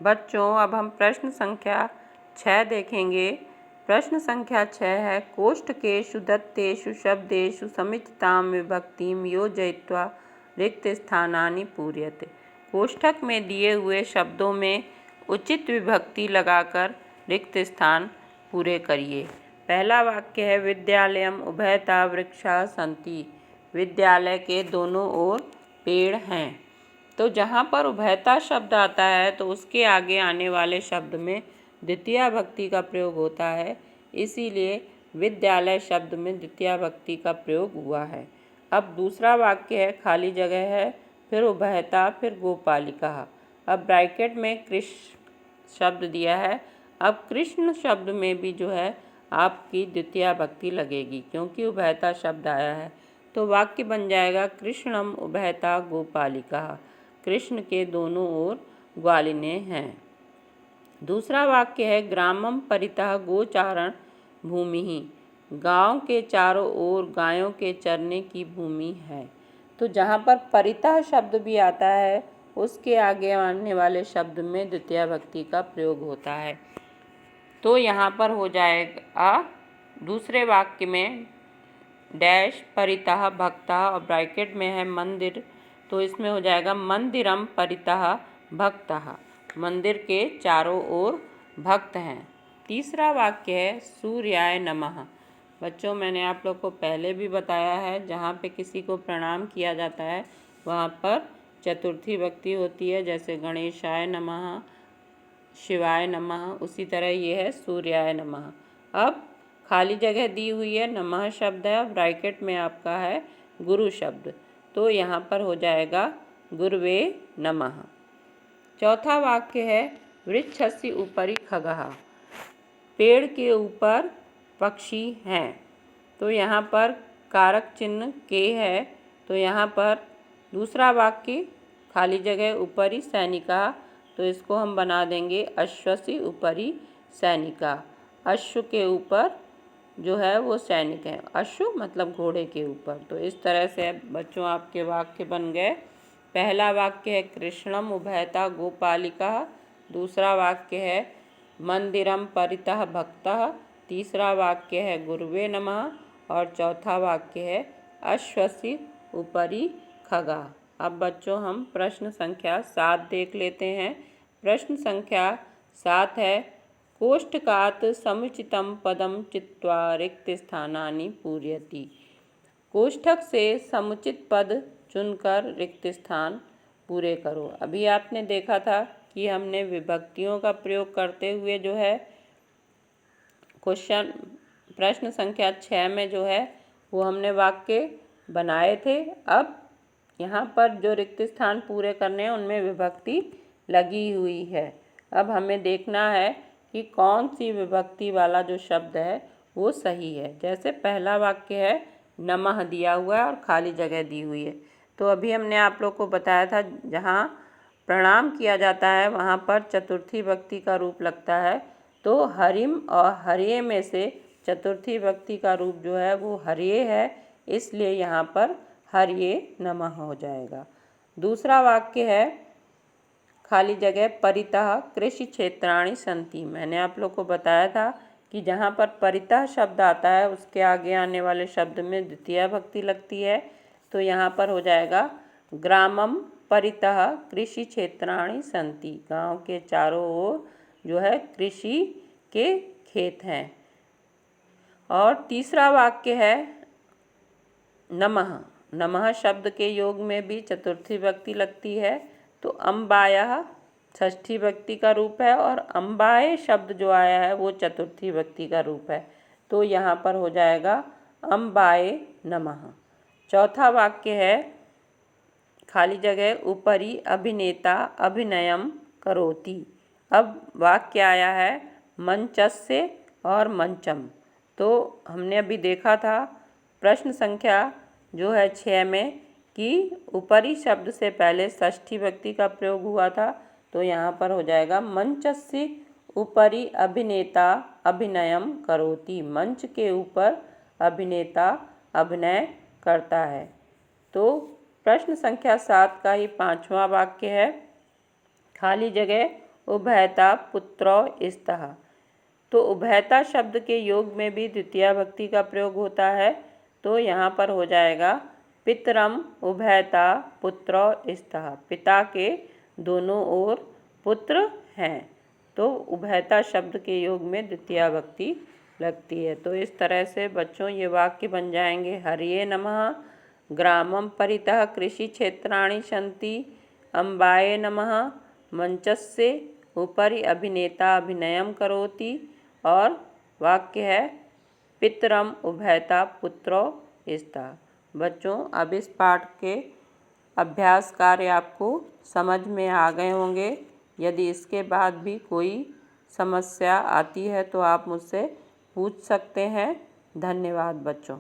बच्चों, अब हम प्रश्न संख्या 6 देखेंगे। प्रश्न संख्या 6 है, कोष्ठकेषु दत्तेषु शब्देषु समुचितां विभक्तिं योजयित्वा रिक्तस्थानानि पूरयते। कोष्ठक में दिए हुए शब्दों में उचित विभक्ति लगाकर रिक्त स्थान पूरे करिए। पहला वाक्य है, विद्यालयम उभयता वृक्षा सन्ति। विद्यालय के दोनों ओर पेड़ हैं। तो जहाँ पर उभयता शब्द आता है तो उसके आगे आने वाले शब्द में द्वितीया भक्ति का प्रयोग होता है, इसीलिए विद्यालय शब्द में द्वितीया भक्ति का प्रयोग हुआ है। अब दूसरा वाक्य है, खाली जगह है, फिर उभयता, फिर गोपालिका। अब ब्रैकेट में कृष्ण शब्द दिया है। अब कृष्ण शब्द में भी जो है आपकी द्वितीया भक्ति लगेगी, क्योंकि उभयता शब्द आया है। तो वाक्य बन जाएगा, कृष्णम उभयता गोपालिका। कृष्ण के दोनों ओर ग्वालिनें हैं। दूसरा वाक्य है, ग्रामम परितः गोचारण भूमि। गांव के चारों ओर गायों के चरने की भूमि है। तो जहाँ पर परितः शब्द भी आता है उसके आगे आने वाले शब्द में द्वितीया भक्ति का प्रयोग होता है। तो यहाँ पर हो जाएगा दूसरे वाक्य में डैश परितः भक्तः और ब्रैकेट में है मंदिर, तो इसमें हो जाएगा मंदिरम परितः भक्तः। मंदिर के चारों ओर भक्त हैं। तीसरा वाक्य है, सूर्याय नमः। बच्चों, मैंने आप लोग को पहले भी बताया है, जहाँ पे किसी को प्रणाम किया जाता है वहाँ पर चतुर्थी भक्ति होती है, जैसे गणेशाय नमः, शिवाय नमः। उसी तरह ये है सूर्याय नमः। अब खाली जगह दी हुई है, नमः शब्द है, ब्रैकेट में आपका है गुरु शब्द, तो यहाँ पर हो जाएगा गुरुवे नमः। चौथा वाक्य है, वृक्षस्य उपरि खगः। पेड़ के ऊपर पक्षी हैं। तो यहाँ पर कारक चिन्ह के है, तो यहाँ पर दूसरा वाक्य खाली जगह उपरि सैनिका, तो इसको हम बना देंगे अश्वसी उपरि सैनिका। अश्व के ऊपर जो है वो सैनिक है। अश्व मतलब घोड़े के ऊपर। तो इस तरह से बच्चों आपके वाक्य बन गए। पहला वाक्य है, कृष्णम उभयता गोपालिका। दूसरा वाक्य है, मंदिरम परितः भक्तः। तीसरा वाक्य है, गुरुवे नमः। और चौथा वाक्य है, अश्वसी उपरि खगा। अब बच्चों हम प्रश्न संख्या 7 देख लेते हैं। प्रश्न संख्या 7 है, कोष्ठकात् समुचितं पदं चित्वा रिक्त स्थानानि पूरयति। कोष्ठक से समुचित पद चुनकर रिक्त स्थान पूरे करो। अभी आपने देखा था कि हमने विभक्तियों का प्रयोग करते हुए जो है क्वेश्चन प्रश्न संख्या 6 में जो है वो हमने वाक्य बनाए थे। अब यहाँ पर जो रिक्त स्थान पूरे करने हैं उनमें विभक्ति लगी हुई है। अब हमें देखना है कि कौन सी विभक्ति वाला जो शब्द है वो सही है। जैसे पहला वाक्य है, नमः दिया हुआ है और खाली जगह दी हुई है। तो अभी हमने आप लोग को बताया था, जहाँ प्रणाम किया जाता है वहाँ पर चतुर्थी भक्ति का रूप लगता है। तो हरिम और हरिये में से चतुर्थी भक्ति का रूप जो है वो हरिये है, इसलिए यहाँ पर हरिये नमः हो जाएगा। दूसरा वाक्य है, खाली जगह परितः कृषि क्षेत्राणि सन्ति। मैंने आप लोग को बताया था कि जहाँ पर परितः शब्द आता है उसके आगे आने वाले शब्द में द्वितीया भक्ति लगती है। तो यहाँ पर हो जाएगा ग्रामम परितः कृषि क्षेत्राणि सन्ति। गांव के चारों ओर जो है कृषि के खेत हैं। और तीसरा वाक्य है, नमः। नमः शब्द के योग में भी चतुर्थी भक्ति लगती है। तो अम्बायः षष्ठी भक्ति का रूप है और अम्बाए शब्द जो आया है वो चतुर्थी भक्ति का रूप है। तो यहाँ पर हो जाएगा अम्बाए नमः। चौथा वाक्य है, खाली जगह उपरि अभिनेता अभिनयम करोति। अब वाक्य आया है मंचस्य और मंचम। तो हमने अभी देखा था प्रश्न संख्या जो है 6 में कि उपरि शब्द से पहले षष्ठी भक्ति का प्रयोग हुआ था। तो यहाँ पर हो जाएगा मंचस्य उपरि अभिनेता अभिनयम करोति। मंच के ऊपर अभिनेता अभिनय करता है। तो प्रश्न संख्या 7 का ही 5वां वाक्य है, खाली जगह उभयता पुत्रो स्तः। तो उभयता शब्द के योग में भी द्वितीया भक्ति का प्रयोग होता है, तो यहाँ पर हो जाएगा पितरम उभयता पुत्रो स्तः। पिता के दोनों ओर पुत्र हैं, तो उभयता शब्द के योग में द्वितीया भक्ति लगती है। तो इस तरह से बच्चों ये वाक्य बन जाएंगे। हरिये नमः ग्रामं परितः कृषि क्षेत्राणि सन्ति, अम्बाये नमः मंचस्य उपरि अभिनेता अभिनयं करोति। और वाक्य है पितरम उभयता पुत्रो स्तः। बच्चों अब इस पाठ के अभ्यास कार्य आपको समझ में आ गए होंगे। यदि इसके बाद भी कोई समस्या आती है तो आप मुझसे पूछ सकते हैं। धन्यवाद बच्चों।